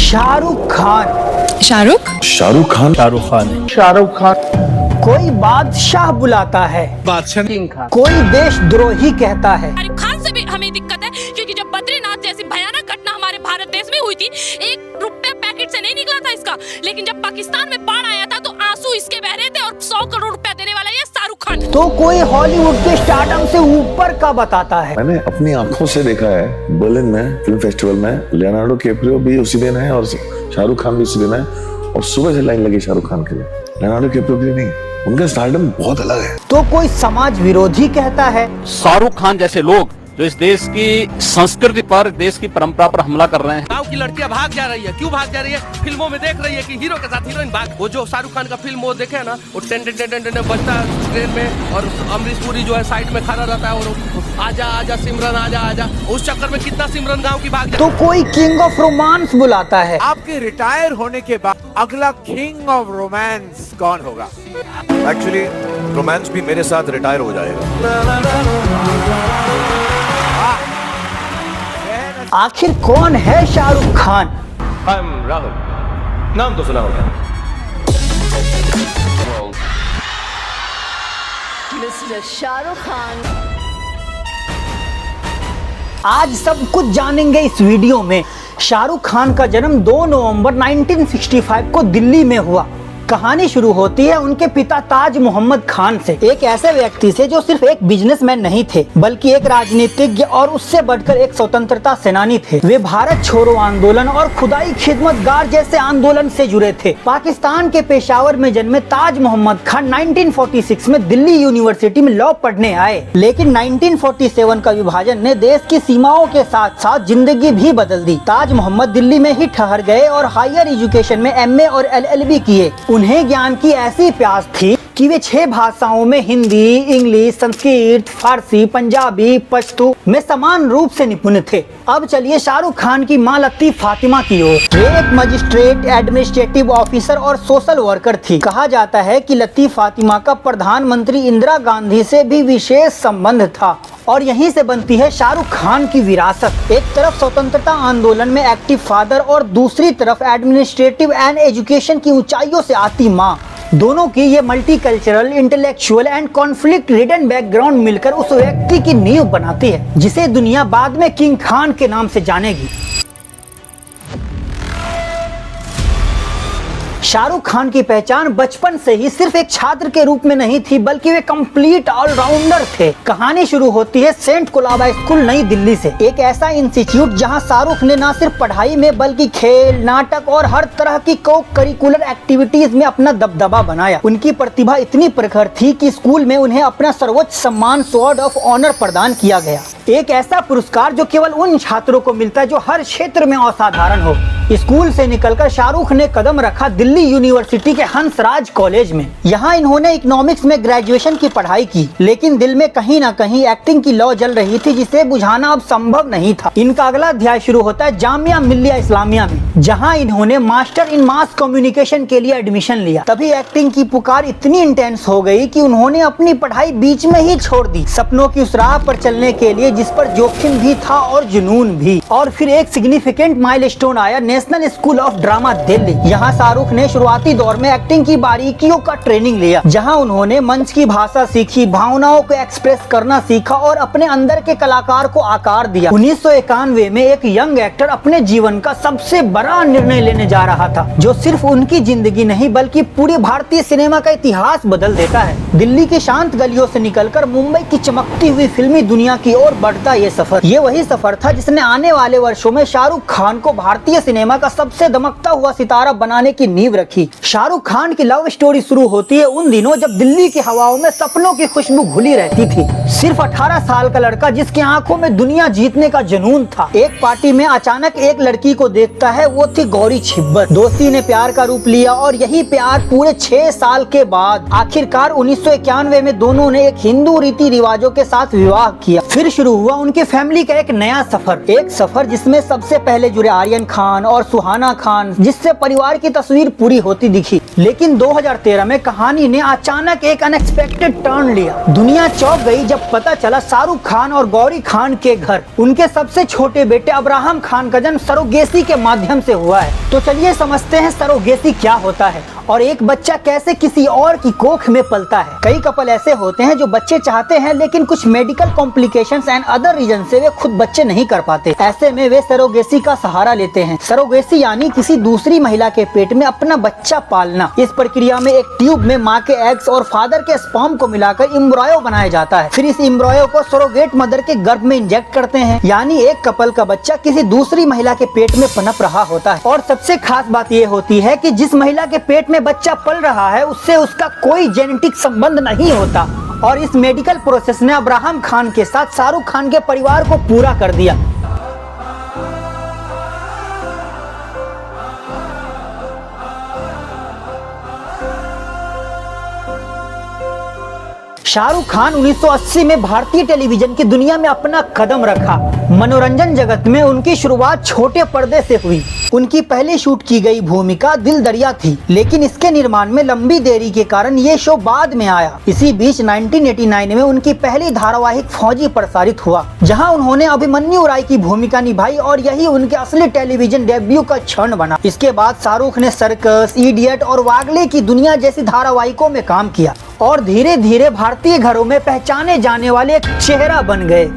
शाहरुख खान। शाहरुख शाहरुख खान शाहरुख खान। कोई बादशाह बुलाता है, बादशाह किंग खान। कोई देशद्रोही कहता है। शाहरुख खान से भी हमें दिक्कत है, क्योंकि जब बद्रीनाथ जैसी भयानक घटना हमारे भारत देश में हुई थी, 1 रुपया पैकेट से नहीं निकला था इसका, लेकिन जब पाकिस्तान में बाढ़ आया था तो आंसू इसके बह रहे थे, और 100 करोड़ रुपया देने वाला ये शाहरुख खान। तो कोई हॉलीवुड के स्टारडम से ऊपर का बताता है। मैंने अपनी आंखों से देखा है, बर्लिन में फिल्म फेस्टिवल में लियोनार्डो कैप्रियो भी उसी दिन है और शाहरुख खान भी उसी दिन है, और सुबह से लाइन लगी शाहरुख खान के लिए, लियोनार्डो कैप्रियो के लिए नहीं। उनका स्टारडम बहुत अलग है। तो कोई समाज विरोधी कहता है। शाहरुख खान जैसे लोग जो इस देश की संस्कृति पर, देश की परंपरा पर हमला कर रहे हैं। गांव की लड़कियां भाग जा रही है, क्यों भाग जा रही है? फिल्मों में देख रही है कि हीरो के साथ हीरोइन भाग। वो जो शाहरुख खान का फिल्म वो देखे ना, वो टेन बजता ट्रेन में, और अमरीश पुरी जो है साइड में खड़ा रहता है, और आजा आजा सिमरन आजा आजा, उस चक्कर में कितना सिमरन गाँव की भाग। तो कोई किंग ऑफ रोमांस बुलाता है। आपके रिटायर होने के बाद अगला किंग ऑफ रोमांस कौन होगा? एक्चुअली रोमांस भी मेरे साथ रिटायर हो जाएगा। आखिर कौन है शाहरुख खान? आई एम राहुल, नाम तो सुना होगा। मिस्टर शाहरुख खान। आज सब कुछ जानेंगे इस वीडियो में। शाहरुख खान का जन्म 2 नवंबर 1965 को दिल्ली में हुआ। कहानी शुरू होती है उनके पिता ताज मोहम्मद खान से, एक ऐसे व्यक्ति से जो सिर्फ एक बिजनेसमैन नहीं थे, बल्कि एक राजनीतिज्ञ और उससे बढ़कर एक स्वतंत्रता सेनानी थे। वे भारत छोड़ो आंदोलन और खुदाई खिदमतगार जैसे आंदोलन से जुड़े थे। पाकिस्तान के पेशावर में जन्मे ताज मोहम्मद खान 1946 में दिल्ली यूनिवर्सिटी में लॉ पढ़ने आए, लेकिन 1947 का विभाजन ने देश की सीमाओं के साथ साथ जिंदगी भी बदल दी। ताज मोहम्मद दिल्ली में ही ठहर गए और हायर एजुकेशन में MA और LLB किए। उन्हें ज्ञान की ऐसी प्यास थी कि वे 6 भाषाओं में हिंदी, इंग्लिश, संस्कृत, फारसी, पंजाबी, पश्तो में समान रूप से निपुण थे। अब चलिए शाहरुख खान की मां लतीफ फातिमा की ओर। वे एक मजिस्ट्रेट, एडमिनिस्ट्रेटिव ऑफिसर और सोशल वर्कर थी। कहा जाता है कि लतीफ फातिमा का प्रधानमंत्री इंदिरा गांधी से भी विशेष संबंध था, और यहीं से बनती है शाहरुख खान की विरासत। एक तरफ स्वतंत्रता आंदोलन में एक्टिव फादर और दूसरी तरफ एडमिनिस्ट्रेटिव एंड एजुकेशन की ऊंचाइयों से आती मां। दोनों की ये multicultural, intellectual and conflict ridden background मिलकर उस व्यक्ति की नींव बनाती है जिसे दुनिया बाद में किंग खान के नाम से जानेगी। शाहरुख खान की पहचान बचपन से ही सिर्फ एक छात्र के रूप में नहीं थी, बल्कि वे कंप्लीट ऑलराउंडर थे। कहानी शुरू होती है सेंट कोलाबा स्कूल नई दिल्ली से, एक ऐसा इंस्टीट्यूट जहां शाहरुख ने न सिर्फ पढ़ाई में बल्कि खेल, नाटक और हर तरह की को करिकुलर एक्टिविटीज में अपना दबदबा बनाया। उनकी प्रतिभा इतनी प्रखर थी कि स्कूल में उन्हें अपना सर्वोच्च सम्मान स्वॉर्ड ऑफ ऑनर प्रदान किया गया, एक ऐसा पुरस्कार जो केवल उन छात्रों को मिलता है जो हर क्षेत्र में असाधारण हो। स्कूल से निकलकर शाहरुख ने कदम रखा दिल्ली यूनिवर्सिटी के हंसराज कॉलेज में। यहाँ इन्होंने इकोनॉमिक्स में ग्रेजुएशन की पढ़ाई की, लेकिन दिल में कहीं ना कहीं एक्टिंग की लौ जल रही थी जिसे बुझाना अब संभव नहीं था। इनका अगला अध्याय शुरू होता है जामिया मिल्लिया इस्लामिया में, जहाँ इन्होंने मास्टर इन मास कम्युनिकेशन के लिए एडमिशन लिया। तभी एक्टिंग की पुकार इतनी इंटेंस हो गई कि उन्होंने अपनी पढ़ाई बीच में ही छोड़ दी, सपनों की उस राह पर चलने के लिए जिस पर जोखिम भी था और जुनून भी। और फिर एक सिग्निफिकेंट माइलस्टोन आया, national school of drama Delhi. यहाँ शाहरुख ने शुरुआती दौर में एक्टिंग की बारीकियों का ट्रेनिंग लिया, जहां उन्होंने मंच की भाषा सीखी, भावनाओं को एक्सप्रेस करना सीखा और अपने अंदर के कलाकार को आकार दिया। 1991 में एक यंग एक्टर अपने जीवन का सबसे बड़ा निर्णय लेने जा रहा था, जो सिर्फ उनकी जिंदगी नहीं बल्कि पूरे भारतीय सिनेमा का इतिहास बदल देता है। दिल्ली की शांत गलियों से निकलकर मुंबई की चमकती हुई फिल्मी दुनिया की ओर बढ़ता ये सफर। ये वही सफर था जिसने आने वाले वर्षों में शाहरुख खान को भारतीय सिनेमा का सबसे दमकता हुआ सितारा बनाने की नींव रखी। शाहरुख खान की लव स्टोरी शुरू होती है उन दिनों जब दिल्ली की हवाओं में सपनों की खुशबू घुली रहती थी। सिर्फ 18 साल का लड़का जिसकी आंखों में दुनिया जीतने का जुनून था, एक पार्टी में अचानक एक लड़की को देखता है, वो थी गौरी छिब्बर। दोस्ती ने प्यार का रूप लिया और यही प्यार पूरे 6 साल के बाद आखिरकार 1991 में दोनों ने एक हिंदू रीति रिवाजों के साथ विवाह किया। फिर शुरू हुआ उनकी फैमिली का एक नया सफर, एक सफर जिसमें सबसे पहले जुड़े आर्यन खान और सुहाना खान, जिससे परिवार की तस्वीर पूरी होती दिखी। लेकिन 2013 में कहानी ने अचानक एक अनएक्सपेक्टेड टर्न लिया। दुनिया चौंक गई जब पता चला शाहरुख खान और गौरी खान के घर उनके सबसे छोटे बेटे अब्राहम खान का जन्म सरोगेसी के माध्यम से हुआ है। तो चलिए समझते हैं सरोगेसी क्या होता है और एक बच्चा कैसे किसी और की कोख में पलता है। कई कपल ऐसे होते हैं जो बच्चे चाहते हैं लेकिन कुछ medical complications and other reason से वे खुद बच्चे नहीं कर पाते। ऐसे में वे सरोगेसी का सहारा लेते हैं। सरोगेसी यानी किसी दूसरी महिला के पेट में अपना बच्चा पालना। इस प्रक्रिया में एक ट्यूब में माँ के एग्स और फादर के स्पर्म को मिलाकर एम्ब्रायो बनाया जाता है। फिर इस एम्ब्रायो को सरोगेट मदर के गर्भ में इंजेक्ट करते हैं, यानी एक कपल का बच्चा किसी दूसरी महिला के पेट में पनप रहा होता है। और सबसे खास बात ये होती है कि जिस महिला के पेट में बच्चा पल रहा है उससे उसका कोई जेनेटिक संबंध नहीं होता। और इस मेडिकल प्रोसेस ने अब्राहम खान के साथ शाहरुख खान के परिवार को पूरा कर दिया। शाहरुख खान 1980 में भारतीय टेलीविजन की दुनिया में अपना कदम रखा। मनोरंजन जगत में उनकी शुरुआत छोटे पर्दे से हुई। उनकी पहली शूट की गई भूमिका दिल दरिया थी, लेकिन इसके निर्माण में लंबी देरी के कारण ये शो बाद में आया। इसी बीच 1989 में उनकी पहली धारावाहिक फौजी प्रसारित हुआ, जहां उन्होंने अभिमन्यु राय की भूमिका निभाई और यही उनके असली टेलीविजन डेब्यू का क्षण बना। इसके बाद शाहरुख ने सर्कस, इडियट और वागले की दुनिया जैसी धारावाहिकों में काम किया और धीरे धीरे भारतीय घरों में पहचाने जाने वाले एक चेहरा बन गए।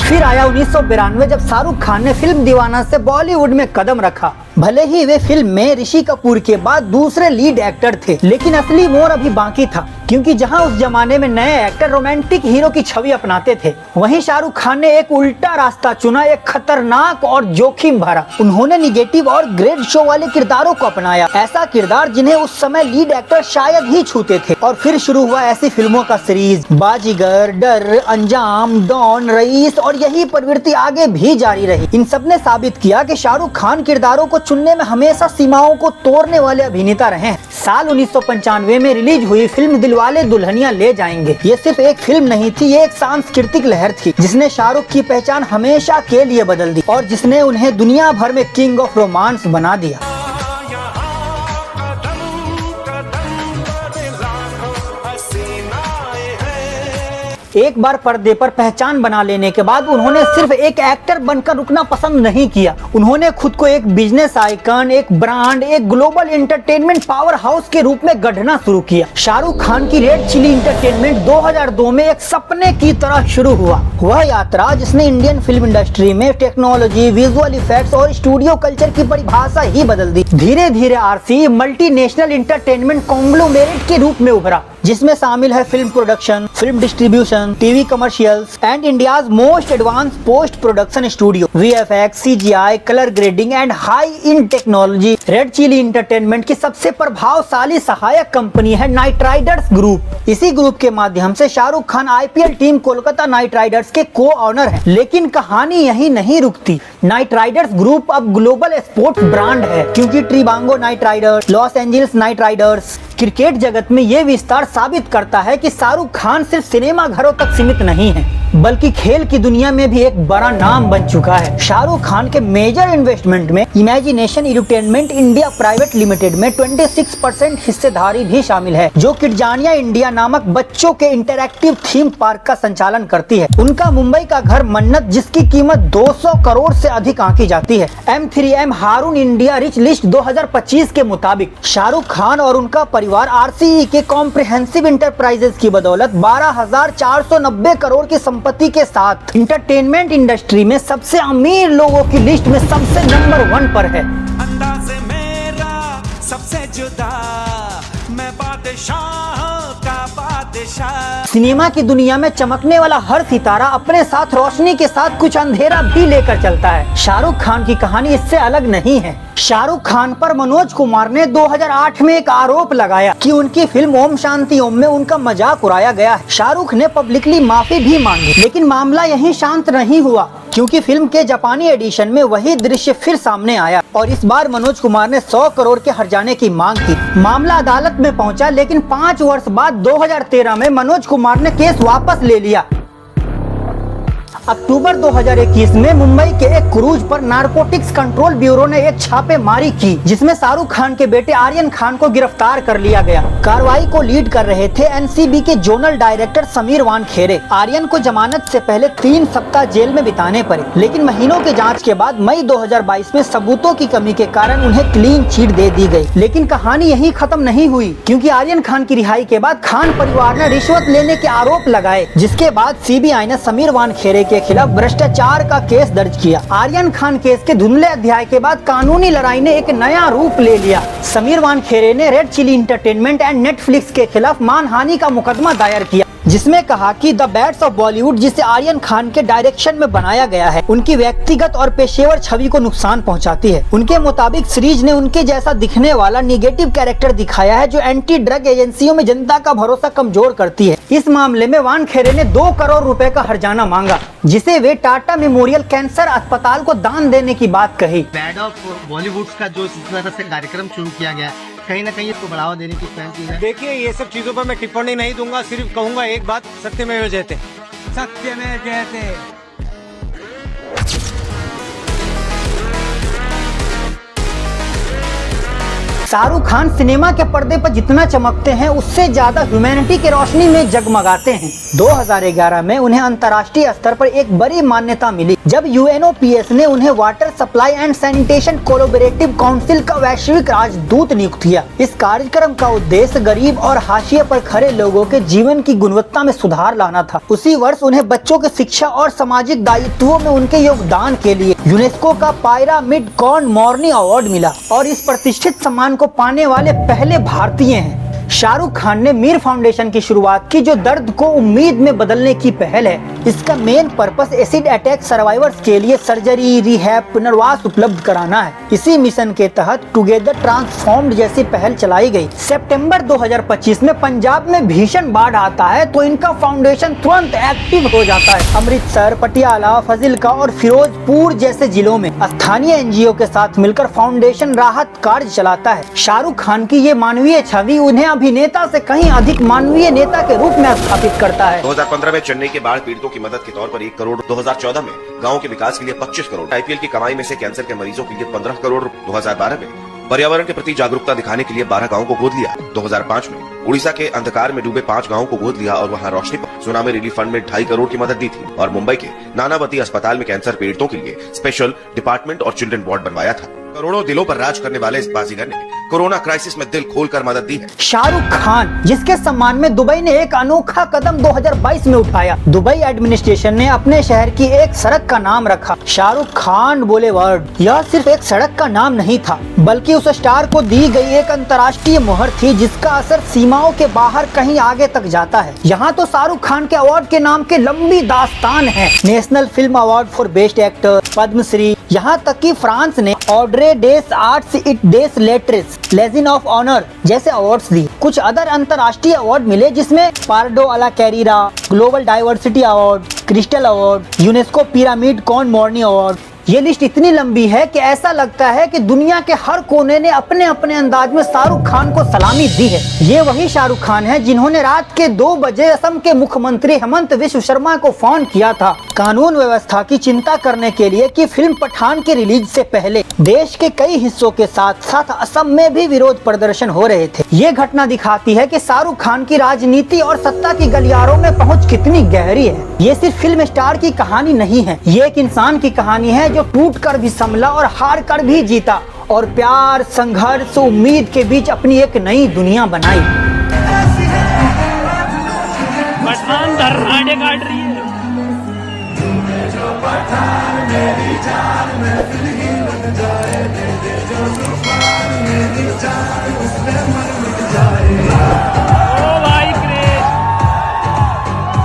फिर आया 1992 जब शाहरुख खान ने फिल्म दीवाना से बॉलीवुड में कदम रखा। भले ही वे फिल्म में ऋषि कपूर के बाद दूसरे लीड एक्टर थे, लेकिन असली मोड़ अभी बाकी था, क्योंकि जहां उस जमाने में नए एक्टर रोमांटिक हीरो की छवि अपनाते थे, वहीं शाहरुख खान ने एक उल्टा रास्ता चुना, एक खतरनाक और जोखिम भरा। उन्होंने निगेटिव और ग्रेड शो वाले किरदारों को अपनाया, ऐसा किरदार जिन्हें उस समय लीड एक्टर शायद ही छूते थे। और फिर शुरू हुआ ऐसी फिल्मों का सीरीज, बाजीगर, डर, अंजाम, डॉन, रईस, और यही प्रवृत्ति आगे भी जारी रही। इन सब ने साबित किया कि शाहरुख खान किरदारों को चुनने में हमेशा सीमाओं को तोड़ने वाले अभिनेता रहे हैं। साल 1995 में रिलीज हुई फिल्म दिलवाले दुल्हनिया ले जाएंगे, ये सिर्फ एक फिल्म नहीं थी, ये एक सांस्कृतिक लहर थी जिसने शाहरुख की पहचान हमेशा के लिए बदल दी और जिसने उन्हें दुनिया भर में किंग ऑफ रोमांस बना दिया। एक बार पर्दे पर पहचान बना लेने के बाद उन्होंने सिर्फ एक एक्टर बनकर रुकना पसंद नहीं किया। उन्होंने खुद को एक बिजनेस आइकन, एक ब्रांड, एक ग्लोबल एंटरटेनमेंट पावर हाउस के रूप में गढ़ना शुरू किया। शाहरुख खान की रेड चिली एंटरटेनमेंट 2002 में एक सपने की तरह शुरू हुआ। वह यात्रा जिसने इंडियन फिल्म इंडस्ट्री में टेक्नोलॉजी, विजुअल इफेक्ट्स और स्टूडियो कल्चर की परिभाषा ही बदल दी। धीरे धीरे आरसी मल्टीनेशनल एंटरटेनमेंट कॉन्ग्लोमेरेट के रूप में उभरा, जिसमें शामिल है film production, film distribution, TV commercials and India's most advance post production studio, VFX, CGI, colour grading and high end technology. Red Chilli Entertainment की सबसे प्रभावशाली सहायक कंपनी है नाइट राइडर्स ग्रुप। इसी ग्रुप के माध्यम से Shahrukh Khan IPL team Kolkata Knight Riders के को ऑनर हैं। लेकिन कहानी यही नहीं रुकती। नाइट राइडर्स ग्रुप अब ग्लोबल स्पोर्ट्स ब्रांड है, क्योंकि Trinbago Knight Riders, Los Angeles night Riders. Cricket जगत में ये विस्तार साबित करता है कि शाहरुख खान सिर्फ सिनेमा घरों तक सीमित नहीं है, बल्कि खेल की दुनिया में भी एक बड़ा नाम बन चुका है। शाहरुख खान के मेजर इन्वेस्टमेंट में imagination entertainment India private limited में 26% हिस्सेदारी भी शामिल है, जो किड्जानिया इंडिया नामक बच्चों के इंटरैक्टिव थीम पार्क का संचालन करती है। उनका मुंबई का घर मन्नत, जिसकी कीमत 200 करोड़ से अधिक आंकी जाती है। M3M हारून इंडिया रिच लिस्ट 2025 के मुताबिक शाहरुख खान और उनका परिवार आरसीई के कॉम्प्रिहेंसिव इंटरप्राइजेस की बदौलत 12,490 करोड़ की संपत्ति के साथ इंटरटेनमेंट इंडस्ट्री में सबसे अमीर लोगों की लिस्ट में सबसे नंबर 1 पर है। अंदाज़े मेरा सबसे जुदा, मैं बादशाह का बादशाह। सिनेमा की दुनिया में चमकने वाला हर सितारा अपने साथ रोशनी के साथ कुछ अंधेरा भी लेकर चलता है। शाहरुख खान की कहानी इससे अलग नहीं है। शाहरुख खान पर मनोज कुमार ने 2008 में एक आरोप लगाया कि उनकी फिल्म ओम शांति ओम में उनका मजाक उड़ाया गया है। शाहरुख ने पब्लिकली माफी भी मांगी, लेकिन मामला यहीं शांत नहीं हुआ। क्योंकि फिल्म के जापानी एडिशन में वही दृश्य फिर सामने आया और इस बार मनोज कुमार ने 100 करोड़ के हर्जाने की मांग की। मामला अदालत में पहुंचा, लेकिन 5 वर्ष बाद 2013 में मनोज कुमार ने केस वापस ले लिया। अक्टूबर 2021 में मुंबई के एक क्रूज पर नारकोटिक्स कंट्रोल ब्यूरो ने एक छापेमारी की, जिसमें शाहरुख खान के बेटे आर्यन खान को गिरफ्तार कर लिया गया। कार्रवाई को लीड कर रहे थे एनसीबी के जोनल डायरेक्टर समीर वानखेड़े। आर्यन को जमानत से पहले 3 सप्ताह जेल में बिताने पड़े, लेकिन महीनों के जांच के बाद मई 2022 में सबूतों की कमी के कारण उन्हें क्लीन चिट दे दी गई। लेकिन कहानी यही खत्म नहीं हुई, क्योंकि आर्यन खान की रिहाई के बाद खान परिवार ने रिश्वत लेने के आरोप लगाए, जिसके बाद सीबीआई ने समीर वानखेड़े के खिलाफ भ्रष्टाचार का केस दर्ज किया। आर्यन खान केस के धुंधले अध्याय के बाद कानूनी लड़ाई ने एक नया रूप ले लिया। समीर वानखेड़े ने Red Chilli Entertainment and Netflix के खिलाफ मानहानि का मुकदमा दायर किया, जिसमें कहा कि द बैट्स ऑफ बॉलीवुड, जिसे आर्यन खान के डायरेक्शन में बनाया गया है, उनकी व्यक्तिगत और पेशेवर छवि को नुकसान पहुंचाती है। उनके मुताबिक सीरीज ने उनके जैसा दिखने वाला निगेटिव कैरेक्टर दिखाया है, जो एंटी ड्रग एजेंसियों में जनता का भरोसा कमजोर करती है। इस मामले में वानखेड़े ने 2 करोड़ रुपए का हर्जाना मांगा, जिसे वे टाटा मेमोरियल कैंसर अस्पताल को दान देने की बात कही। बैड ऑफ बॉलीवुड का जो इस तरह से कार्यक्रम शुरू किया गया, कहीं ना कहीं इसको बढ़ावा देने की पहल की है। देखिए, ये सब चीजों पर मैं टिप्पणी नहीं दूंगा, सिर्फ कहूंगा एक बात, सत्यमेव जयते, सत्यमेव जयते। शाहरुख खान सिनेमा के पर्दे पर जितना चमकते हैं, उससे ज्यादा ह्यूमैनिटी की रोशनी में जगमगाते हैं। 2011 में उन्हें अंतर्राष्ट्रीय स्तर पर एक बड़ी मान्यता मिली, जब यूएनओपीएस ने उन्हें water supply and sanitation collaborative council का वैश्विक राजदूत नियुक्त किया। इस कार्यक्रम का उद्देश्य गरीब और हाशिए पर खड़े लोगों के जीवन की गुणवत्ता में सुधार लाना था। उसी वर्ष उन्हें बच्चों की शिक्षा और सामाजिक दायित्वों में उनके योगदान के लिए यूनेस्को का पायरामिड कॉर्न अवार्ड मिला और इस प्रतिष्ठित सम्मान को पाने वाले पहले भारतीय हैं। शाहरुख खान ने मीर फाउंडेशन की शुरुआत की, जो दर्द को उम्मीद में बदलने की पहल है। इसका main purpose acid attack survivors के लिए सर्जरी, रिहैब, पुनर्वास उपलब्ध कराना है। इसी मिशन के तहत टुगेदर ट्रांसफॉर्म्ड जैसी पहल चलाई गई। सितंबर 2025 में पंजाब में भीषण बाढ़ आता है, तो इनका फाउंडेशन तुरंत एक्टिव हो जाता है। अमृतसर, पटियाला, फाजिल्का और फिरोजपुर जैसे जिलों में स्थानीय एनजीओ के साथ मिलकर फाउंडेशन राहत कार्य चलाता है। शाहरुख खान की ये मानवीय छवि उन्हें अभिनेता से कहीं अधिक मानवीय नेता के रूप में स्थापित करता है। 2015 में चेन्नई के बाढ़ पीड़ितों की मदद के तौर पर 1 करोड़, 2014 में गांवों के विकास के लिए 25 करोड़, आईपीएल की कमाई में से कैंसर के मरीजों के लिए 15 करोड़, 2012 में पर्यावरण के प्रति जागरूकता दिखाने के लिए 12 गांवों को गोद लिया, 2005 में उड़ीसा के अंधकार में डूबे 5 गांवों को गोद लिया और वहां रोशनी पर सुनामी रिलीफ फंड में 2.5 करोड़ की मदद दी थी, और मुंबई के नानावती अस्पताल में कैंसर पीड़ितों के लिए स्पेशल डिपार्टमेंट और चिल्ड्रन वार्ड बनवाया था। करोड़ों दिलों पर राज करने वाले इस बाजीगर ने कोरोना क्राइसिस में दिल खोलकर मदद दी है। शाहरुख खान, जिसके सम्मान में दुबई ने एक अनोखा कदम 2022 में उठाया। दुबई एडमिनिस्ट्रेशन ने अपने शहर की एक सड़क का नाम रखा शाहरुख खान बुलेवार्ड। यह सिर्फ एक सड़क का नाम नहीं था, बल्कि उस स्टार को दी गई एक अंतर्राष्ट्रीय मोहर थी, जिसका असर सीमाओं के बाहर कहीं आगे तक जाता है। यहाँ तो शाहरुख खान के अवार्ड के नाम के लंबी दास्तान है। National Film Award for Best Actor, Padma Shri, यहाँ तक कि फ्रांस ने Ordre des Arts et des Lettres, Legion of Honour जैसे अवार्ड्स दिए। कुछ अदर अंतर्राष्ट्रीय अवार्ड मिले, जिसमें Pardo alla Carriera, Global Diversity Award, Crystal Award, UNESCO Pyramide con award. ये लिस्ट इतनी लंबी है कि ऐसा लगता है कि दुनिया के हर कोने ने अपने अपने अंदाज में शाहरुख खान को सलामी दी है। ये वही शाहरुख खान है जिन्होंने रात के 2 बजे असम के मुख्यमंत्री हेमंत विश्व शर्मा को फोन किया था कानून व्यवस्था की चिंता करने के लिए कि फिल्म पठान के रिलीज से पहले देश के कई हिस्सों के साथ साथ असम में भी विरोध प्रदर्शन हो रहे थे। ये घटना दिखाती है कि शाहरुख खान की राजनीति और सत्ता की गलियारों में पहुँच कितनी गहरी है। ये सिर्फ फिल्म स्टार की कहानी नहीं है, ये एक इंसान की कहानी है जो टूट कर भी संभला और हार कर भी जीता और प्यार, संघर्ष, उम्मीद के बीच अपनी एक नई दुनिया बनाई। पठान काट रही है।